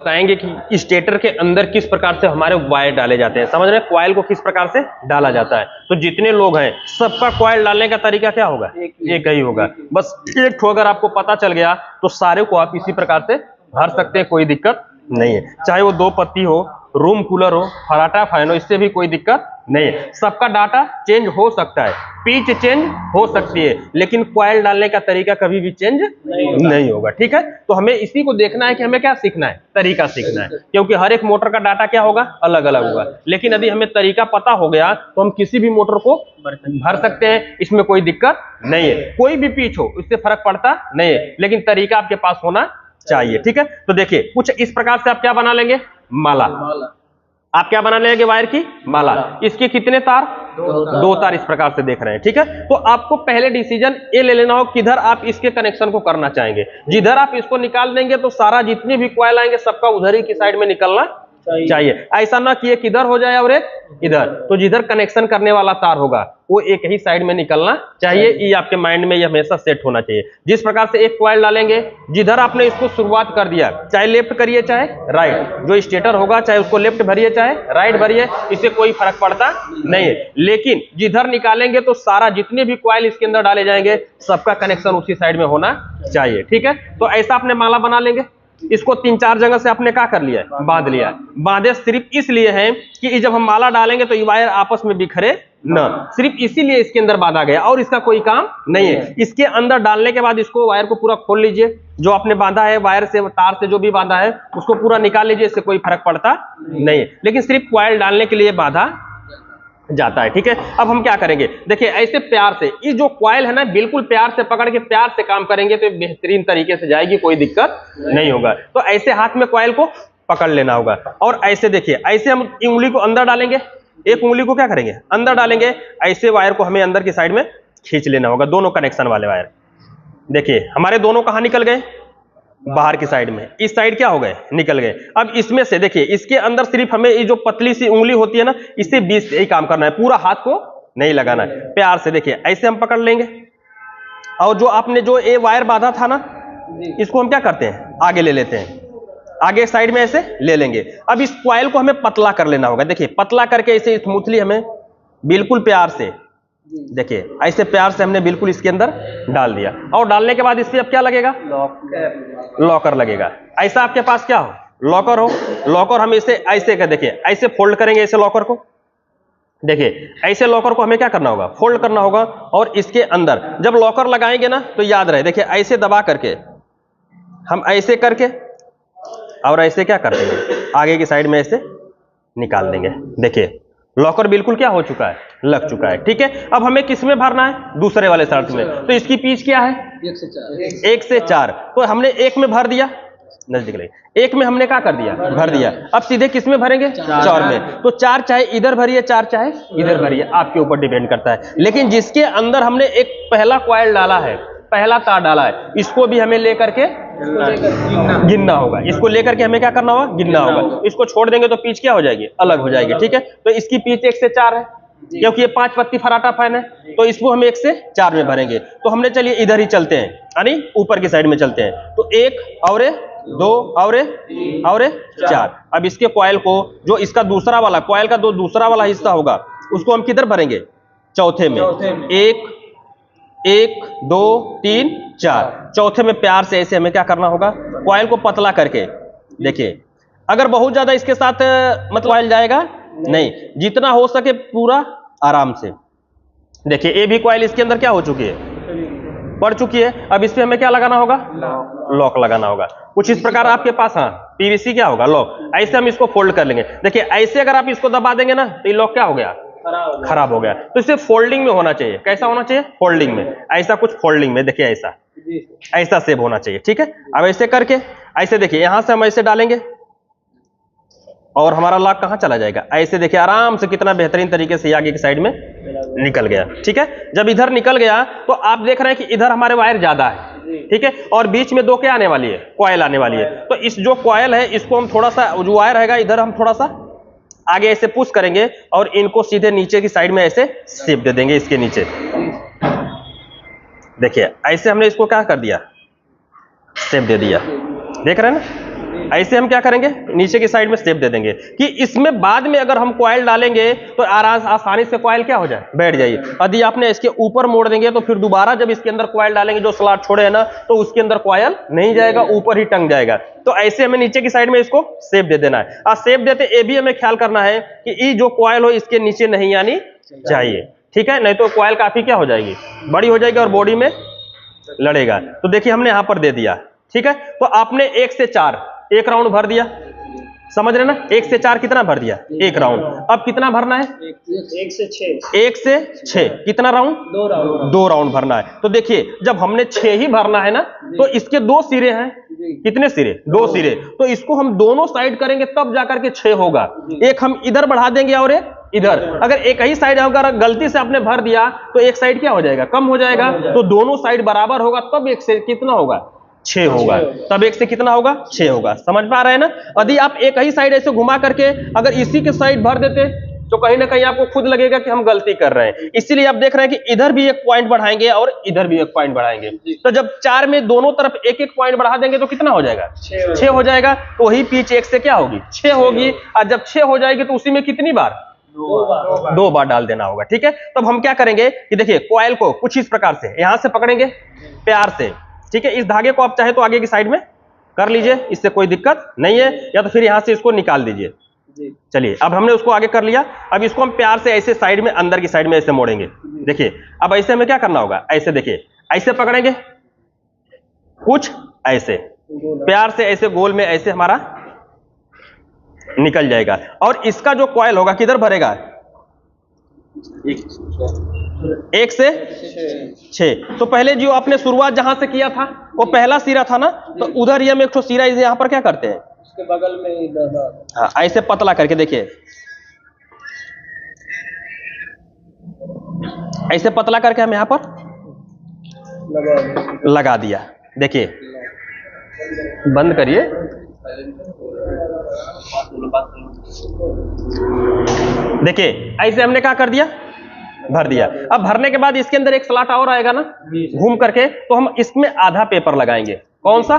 बताएंगे कि स्टेटर के अंदर किस प्रकार से हमारे वायर डाले जाते हैं। समझ रहे हैं, कॉइल को किस प्रकार से डाला जाता है। तो जितने लोग हैं सबका कॉइल डालने का तरीका क्या होगा, एक ही होगा। बस एक ठो अगर आपको पता चल गया तो सारे को आप इसी प्रकार से भर सकते हैं, कोई दिक्कत नहीं है। चाहे वो 2 पत्ती हो, रूम कूलर हो, फराटा फैन हो, इससे भी कोई दिक्कत नहीं है। सबका डाटा चेंज हो सकता है, पिच चेंज हो सकती है, लेकिन कॉइल डालने का तरीका कभी भी चेंज नहीं होगा। ठीक है, तो हमें इसी को देखना है कि हमें क्या सीखना है, तरीका सीखना है। क्योंकि हर एक मोटर का डाटा क्या होगा, अलग अलग होगा। लेकिन यदि हमें तरीका पता हो गया तो हम किसी भी मोटर को भर सकते हैं, इसमें कोई दिक्कत नहीं है। कोई भी पिच हो इससे फर्क पड़ता नहीं है, लेकिन तरीका आपके पास होना चाहिए। ठीक है, तो देखिए कुछ इस प्रकार से आप क्या बना लेंगे, माला। आप क्या बना लेंगे, वायर की माला। इसके कितने तार, 2 तार इस प्रकार से देख रहे हैं। ठीक है, तो आपको पहले डिसीजन ये ले लेना हो किधर आप इसके कनेक्शन को करना चाहेंगे। जिधर आप इसको निकाल देंगे तो सारा जितने भी कॉइल आएंगे सबका उधर ही की साइड में निकलना चाहिए। ऐसा ना कि एक इधर हो जाए और एक इधर। तो जिधर कनेक्शन करने वाला तार होगा वो एक ही साइड में निकलना चाहिए। ये आपके माइंड में ये हमेशा सेट होना चाहिए। जिस प्रकार से एक कॉइल डालेंगे, जिधर आपने इसको शुरुआत कर दिया, चाहे लेफ्ट करिए चाहे राइट, जो स्टेटर होगा चाहे उसको लेफ्ट भरिए चाहे राइट भरिए, इससे कोई फर्क पड़ता नहीं है। लेकिन जिधर निकालेंगे तो सारा जितने भी कॉइल इसके अंदर डाले जाएंगे सबका कनेक्शन उसी साइड में होना चाहिए। ठीक है, तो ऐसा आपने माला बना लेंगे। इसको 3-4 जगह से आपने क्या कर लिया है, बांध लिया। बांधे सिर्फ इसलिए है कि जब हम माला डालेंगे तो ये वायर आपस में बिखरे न, सिर्फ इसीलिए इसके अंदर बांधा गया और इसका कोई काम नहीं है। इसके अंदर डालने के बाद इसको वायर को पूरा खोल लीजिए, जो आपने बांधा है वायर से, तार से जो भी बांधा है उसको पूरा निकाल लीजिए, इससे कोई फर्क पड़ता नहीं है। लेकिन सिर्फ कॉइल डालने के लिए बांधा जाता है। ठीक है, अब हम क्या करेंगे, देखिए ऐसे प्यार से ये जो कॉइल है ना, बिल्कुल प्यार से पकड़ के प्यार से काम करेंगे तो बेहतरीन तरीके से जाएगी, कोई दिक्कत नहीं होगा। तो ऐसे हाथ में कॉइल को पकड़ लेना होगा और ऐसे देखिए, ऐसे हम उंगली को अंदर डालेंगे, एक उंगली को क्या करेंगे, अंदर डालेंगे। ऐसे वायर को हमें अंदर की साइड में खींच लेना होगा, दोनों कनेक्शन वाले वायर। देखिए हमारे दोनों कहां निकल गए, बाहर की साइड में। इस साइड क्या हो गए, निकल गए। अब इसमें से देखिए, इसके अंदर सिर्फ हमें ये जो पतली सी उंगली होती है ना, इससे बीच यही काम करना है, पूरा हाथ को नहीं लगाना है। प्यार से देखिए ऐसे हम पकड़ लेंगे और जो आपने जो ये वायर बांधा था ना, इसको हम क्या करते हैं, आगे ले लेते हैं, आगे साइड में ऐसे ले लेंगे। अब इस कॉइल को हमें पतला कर लेना होगा। देखिए पतला करके इसे स्मूथली हमें बिल्कुल प्यार से, देखिए ऐसे प्यार से हमने बिल्कुल इसके अंदर डाल दिया। और डालने के बाद इस पे अब क्या लगेगा, लॉकर लगेगा। ऐसा आपके पास क्या हो, लॉकर हो। लॉकर हम इसे ऐसे कर, देखिए ऐसे फोल्ड करेंगे ऐसे लॉकर को। देखिए ऐसे लॉकर को हमें क्या करना होगा, फोल्ड करना होगा। और इसके अंदर जब लॉकर लगाएंगे ना तो याद रहे, देखिए ऐसे दबा करके हम ऐसे करके और ऐसे क्या कर देंगे, आगे की साइड में ऐसे निकाल देंगे। देखिए लॉकर बिल्कुल क्या हो चुका है, लग चुका है। ठीक है, अब हमें किस में भरना है, दूसरे वाले शर्त में। तो इसकी पिच क्या है, 1 से 4। तो हमने 1 में भर दिया, नजदीक लगे, 1 में हमने क्या कर दिया, भर दिया। अब सीधे किस में भरेंगे, 4 में। तो 4 चाहे इधर भरिए, 4 चाहे इधर भरिए, आपके ऊपर डिपेंड करता है। लेकिन जिसके अंदर हमने एक पहला कॉइल डाला है, पहला तार डाला है, इसको भी हमें लेकर के गिनना होगा। इसको लेकर के हमें क्या करना होगा, गिनना होगा। इसको छोड़ देंगे तो पिच क्या हो जाएगी, अलग हो जाएगी। ठीक है, तो इसकी पिच 1 से 4 है, क्योंकि ये 5 पत्ती फराटा फैन है, तो इसको हम 1 से 4 में भरेंगे। तो हमने चलिए इधर ही चलते हैं, यानी ऊपर की साइड में चलते हैं। तो 1 और 2 और 4। अब इसके कॉइल को, जो इसका दूसरा वाला कॉइल का जो दूसरा वाला हिस्सा होगा, उसको हम किधर भरेंगे, चौथे में। 1 2 3 4, चौथे में प्यार से ऐसे हमें क्या करना होगा, कॉइल को पतला करके। देखिए अगर बहुत ज्यादा इसके साथ मतलब कॉइल जाएगा नहीं, जितना हो सके पूरा आराम से। देखिए ये भी कॉइल इसके अंदर क्या हो चुकी है, पड़ चुकी है। अब इस पे हमें क्या लगाना होगा, लॉक लगाना होगा। कुछ इस प्रकार आपके पास, हाँ पीवीसी क्या होगा, लॉक। ऐसे हम इसको फोल्ड कर लेंगे। देखिए ऐसे अगर आप इसको दबा देंगे ना तो ये लॉक क्या हो गया, खराब हो गया। तो इसे फोल्डिंग में होना चाहिए। कैसा होना चाहिए, फोल्डिंग में। ऐसा कुछ फोल्डिंग में, देखिए ऐसा ऐसा सेव होना चाहिए। ठीक है, अब ऐसे करके ऐसे देखिए, यहां से हम ऐसे डालेंगे और हमारा लॉक कहां चला जाएगा, ऐसे देखिए आराम से कितना बेहतरीन तरीके से आगे की साइड में निकल गया। ठीक है, जब इधर निकल गया तो आप देख रहे हैं कि इधर हमारे वायर ज्यादा है। ठीक है, और बीच में 2 क्या आने वाली है, कॉइल आने वाली है। तो इस जो कॉइल है इसको हम थोड़ा सा, जो वायर रहेगा इधर हम थोड़ा सा आगे ऐसे पुश करेंगे और इनको सीधे नीचे की साइड में ऐसे शेप दे देंगे, इसके नीचे। देखिए ऐसे हमने इसको क्या कर दिया, शेप दे दिया। देख रहे हैं ना, ऐसे हम क्या करेंगे, नीचे की साइड में स्टेप दे देंगे कि इसमें बाद में अगर हम कॉइल डालेंगे तो आसानी से कॉइल क्या हो जाए, बैठ जाइए। यदि आपने इसके ऊपर मोड़ देंगे तो फिर दोबारा जब इसके अंदर कॉइल डालेंगे, जो स्लॉट छोड़े है ना, तो उसके अंदर कॉइल नहीं जाएगा, ऊपर ही टंग जाएगा। तो ऐसे हमें नीचे की साइड में इसको शेप दे देना है। और शेप देते ये भी हमें ख्याल करना है कि ये जो कॉइल हो इसके नीचे नहीं आनी चाहिए, ठीक है, नहीं तो कॉइल काफी क्या हो जाएगी, बड़ी हो जाएगी और बॉडी में लड़ेगा। तो देखिए हमने यहां पर दे दिया, ठीक है। तो आपने 1 से 4 एक राउंड भर दिया, समझ रहे ना, 1 से 4 कितना भर दिया, एक राउंड। अब कितना भरना है, 1 से 6, 1 से 6 कितना राउंड, 2 राउंड भरना है। तो देखिए जब हमने 6 ही भरना है ना, तो इसके 2 सिरे हैं, कितने सिरे, 2 सिरे, तो इसको हम दोनों साइड करेंगे तब जाकर के 6 होगा। एक हम इधर बढ़ा देंगे और एक इधर। अगर एक ही साइड अगर गलती से आपने भर दिया तो एक साइड क्या हो जाएगा, कम हो जाएगा। तो दोनों साइड बराबर होगा तब एक से कितना होगा, 6 होगा, तब एक से कितना होगा, 6 होगा। समझ पा रहे हैं ना। यदि आप एक ही साइड ऐसे घुमा करके अगर इसी के साइड भर देते तो कहीं ना कहीं आपको खुद लगेगा कि हम गलती कर रहे हैं। इसीलिए आप देख रहे हैं कि इधर भी एक पॉइंट बढ़ाएंगे और इधर भी एक पॉइंट बढ़ाएंगे। तो जब 4 में दोनों तरफ एक एक पॉइंट बढ़ा देंगे तो कितना हो जाएगा, 6 हो जाएगा। तो वही पिच 1 से क्या होगी, 6 होगी। और जब 6 हो जाएगी तो उसी में कितनी बार, 2 बार डाल देना होगा, ठीक है। तब हम क्या करेंगे कि देखिए कॉइल को कुछ इस प्रकार से यहां से पकड़ेंगे प्यार से, ठीक है। इस धागे को आप चाहे तो आगे की साइड में कर लीजिए, इससे कोई दिक्कत नहीं है, या तो फिर यहां से इसको निकाल दीजिए। चलिए अब हमने उसको आगे कर लिया। अब इसको हम प्यार से ऐसे साइड में, अंदर की साइड में ऐसे मोड़ेंगे। देखिए अब ऐसे हमें क्या करना होगा, ऐसे देखिए, ऐसे पकड़ेंगे कुछ ऐसे, प्यार से ऐसे गोल में ऐसे हमारा निकल जाएगा। और इसका जो कॉइल होगा किधर भरेगा, 1 से 6। तो पहले जो आपने शुरुआत जहां से किया था वो पहला सिरा था ना, तो उधर ही हम एक सिरा यहां पर क्या करते हैं, उसके बगल में इधर, हाँ ऐसे पतला करके देखिए, ऐसे पतला करके हम यहां पर लगा दिया। देखिए बंद करिए, देखिए ऐसे हमने क्या कर दिया, भर दिया। अब भरने के बाद इसके अंदर एक स्लॉट और आएगा ना घूम करके, तो हम इसमें आधा पेपर लगाएंगे। कौन सा,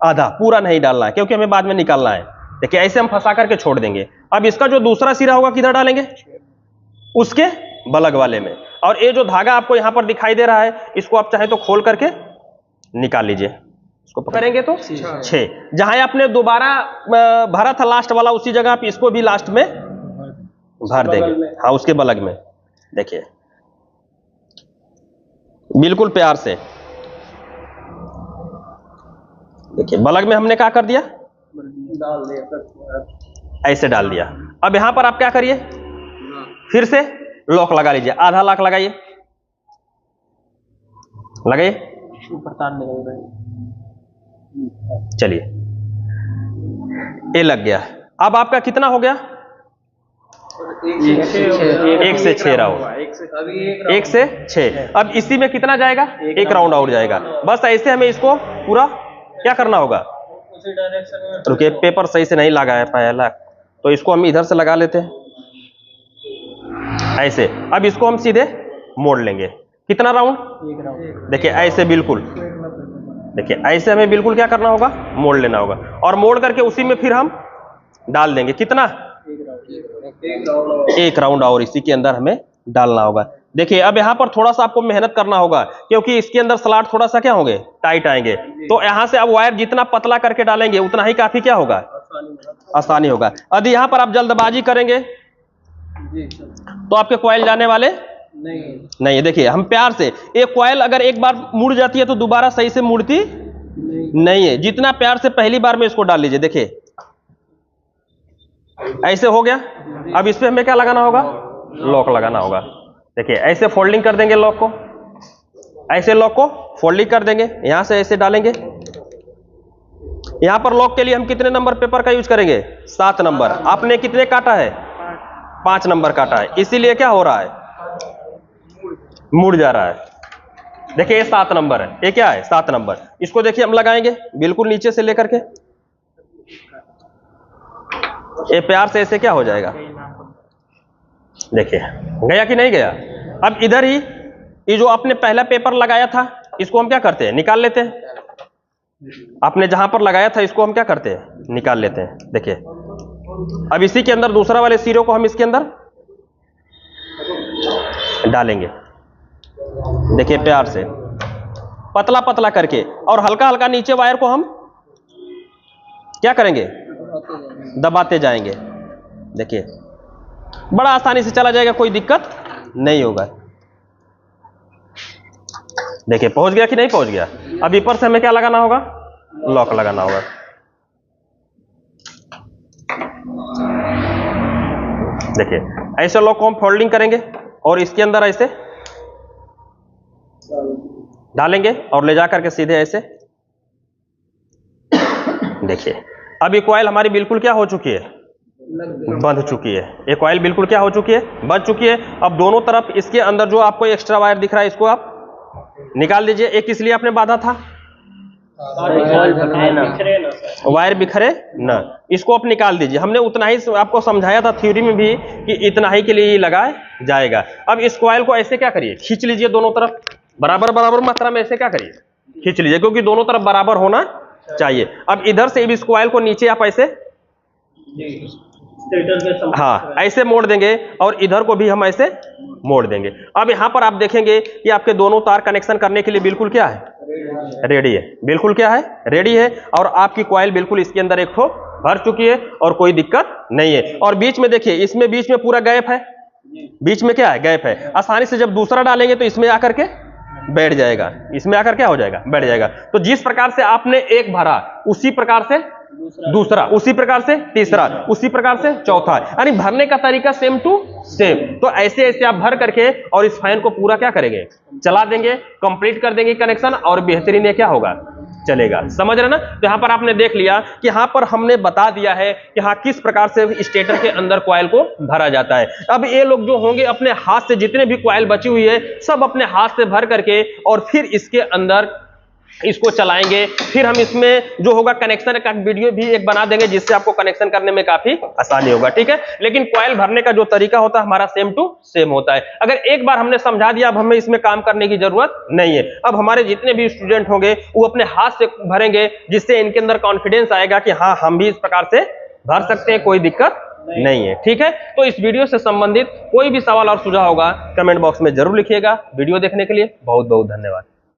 आधा, पूरा नहीं डालना है क्योंकि हमें बाद में निकालना है। देखिए ऐसे हम फंसा करके छोड़ देंगे। अब इसका जो दूसरा सिरा होगा किधर डालेंगे, उसके बलग वाले में। और ये जो धागा आपको यहां पर दिखाई दे रहा है, इसको आप चाहे तो खोल करके निकाल लीजिए। इसको करेंगे तो 6, जहां आपने दोबारा भरा था लास्ट वाला, उसी जगह आप इसको भी लास्ट में भर देंगे, हाँ उसके बलग में। देखिए बिल्कुल प्यार से, देखिए बलग में हमने क्या कर दिया, डाल दिया, ऐसे डाल दिया। अब यहां पर आप क्या करिए, फिर से लॉक लगा लीजिए, आधा लॉक लगाइए, लगाइए, चलिए ये लग गया। अब आपका कितना हो गया, 1 से 6 राउंड, 1 से 6। अब इसी में कितना जाएगा, 1 राउंड और जाएगा। बस ऐसे हमें इसको पूरा क्या करना होगा, उसी डायरेक्शन में। रुकिए पेपर सही से नहीं लगा है पहला, तो इसको हम इधर से लगा लेते हैं ऐसे। अब इसको हम सीधे मोड़ लेंगे, कितना राउंड, 1 राउंड। देखिए ऐसे बिल्कुल, देखिए ऐसे हमें बिल्कुल क्या करना होगा, मोड़ लेना होगा। और मोड़ करके उसी में फिर हम डाल देंगे कितना, 1 राउंड और इसी के अंदर हमें डालना होगा। देखिए अब यहाँ पर थोड़ा सा आपको मेहनत करना होगा क्योंकि इसके अंदर स्लॉट थोड़ा सा क्या होंगे, टाइट आएंगे। तो यहाँ से अब वायर जितना पतला करके डालेंगे उतना ही काफी क्या होगा, आसानी होगा। यदि यहाँ पर आप जल्दबाजी करेंगे तो आपके कॉइल जाने वाले नहीं। देखिए हम प्यार से, एक कॉइल अगर एक बार मुड़ जाती है तो दोबारा सही से मुड़ती नहीं है। जितना प्यार से पहली बार में इसको डाल लीजिए। देखिए ऐसे हो गया। अब इस पे हमें क्या लगाना होगा, लॉक लगाना होगा। देखिए ऐसे फोल्डिंग कर देंगे लॉक को, ऐसे लॉक को फोल्डिंग कर देंगे, यहां से ऐसे डालेंगे। यहां पर लॉक के लिए हम कितने नंबर पेपर का यूज करेंगे, 7 नंबर। आपने कितने काटा है, 5 नंबर काटा है, इसीलिए क्या हो रहा है, मुड़ जा रहा है। देखिए ये 7 नंबर है, ये क्या है 7 नंबर। इसको देखिए हम लगाएंगे बिल्कुल नीचे से लेकर के, ये प्यार से ऐसे क्या हो जाएगा, देखिए गया कि नहीं गया। अब इधर ही ये जो आपने पहला पेपर लगाया था इसको हम क्या करते हैं, निकाल लेते हैं। आपने जहां पर लगाया था इसको हम क्या करते हैं, निकाल लेते हैं। देखिए अब इसी के अंदर दूसरा वाले सिरे को हम इसके अंदर डालेंगे। देखिए प्यार से पतला पतला करके, और हल्का हल्का नीचे वायर को हम क्या करेंगे, दबाते जाएंगे। देखिए बड़ा आसानी से चला जाएगा, कोई दिक्कत नहीं होगा। देखिए पहुंच गया कि नहीं पहुंच गया। अब ऊपर से हमें क्या लगाना होगा, लॉक लगाना होगा। देखिए ऐसे लॉक को हम फोल्डिंग करेंगे और इसके अंदर ऐसे डालेंगे और ले जाकर के सीधे ऐसे। देखिए अब ये कॉइल हमारी बिल्कुल क्या हो चुकी है, बंध चुकी है। ये कॉइल बिल्कुल क्या हो चुकी है, बंध चुकी है। अब दोनों तरफ इसके अंदर जो आपको एक्स्ट्रा वायर दिख रहा है इसको आप निकाल दीजिए। एक इसलिए आपने बांधा था, वायर बिखरे ना, इसको आप निकाल दीजिए। हमने उतना ही आपको समझाया था थ्योरी में भी कि इतना ही के लिए लगाया जाएगा। अब इस कॉइल को ऐसे क्या करिए, खींच लीजिए दोनों तरफ बराबर बराबर मात्रा में, ऐसे क्या करिए, खींच लीजिए, क्योंकि दोनों तरफ बराबर होना चाहिए। अब इधर से इस कॉइल को नीचे आप ऐसे हाँ ऐसे मोड़ देंगे और इधर को भी हम ऐसे मोड़ देंगे। अब यहां पर आप देखेंगे कि आपके दोनों तार कनेक्शन करने के लिए बिल्कुल क्या है, रेडी है। बिल्कुल क्या है, रेडी है। और आपकी कॉइल बिल्कुल इसके अंदर एक ठो भर चुकी है और कोई दिक्कत नहीं है। और बीच में देखिए, इसमें बीच में पूरा गैप है, बीच में क्या है, गैप है। आसानी से जब दूसरा डालेंगे तो इसमें आकर के बैठ जाएगा, इसमें आकर क्या हो जाएगा, बैठ जाएगा। तो जिस प्रकार से आपने एक भरा उसी प्रकार से दूसरा, उसी प्रकार से तीसरा, उसी प्रकार से चौथा, यानी भरने का तरीका सेम टू सेम। तो ऐसे ऐसे आप भर करके और इस फैन को पूरा क्या करेंगे, चला देंगे, कंप्लीट कर देंगे कनेक्शन, और बेहतरीन ये क्या होगा, चलेगा। समझ रहे ना। तो यहां पर आपने देख लिया कि यहां पर हमने बता दिया है कि हाँ किस प्रकार से स्टेटर के अंदर कॉइल को भरा जाता है। अब ये लोग जो होंगे अपने हाथ से, जितने भी कॉइल बची हुई है सब अपने हाथ से भर करके और फिर इसके अंदर इसको चलाएंगे। फिर हम इसमें जो होगा कनेक्शन का वीडियो भी एक बना देंगे, जिससे आपको कनेक्शन करने में काफी आसानी होगा, ठीक है। लेकिन कॉइल भरने का जो तरीका होता है हमारा सेम टू सेम होता है। अगर एक बार हमने समझा दिया, अब हमें इसमें काम करने की जरूरत नहीं है। अब हमारे जितने भी स्टूडेंट होंगे वो अपने हाथ से भरेंगे, जिससे इनके अंदर कॉन्फिडेंस आएगा कि हाँ हम भी इस प्रकार से भर सकते हैं, कोई दिक्कत नहीं है, ठीक है। तो इस वीडियो से संबंधित कोई भी सवाल और सुझाव होगा कमेंट बॉक्स में जरूर लिखिएगा। वीडियो देखने के लिए बहुत बहुत धन्यवाद।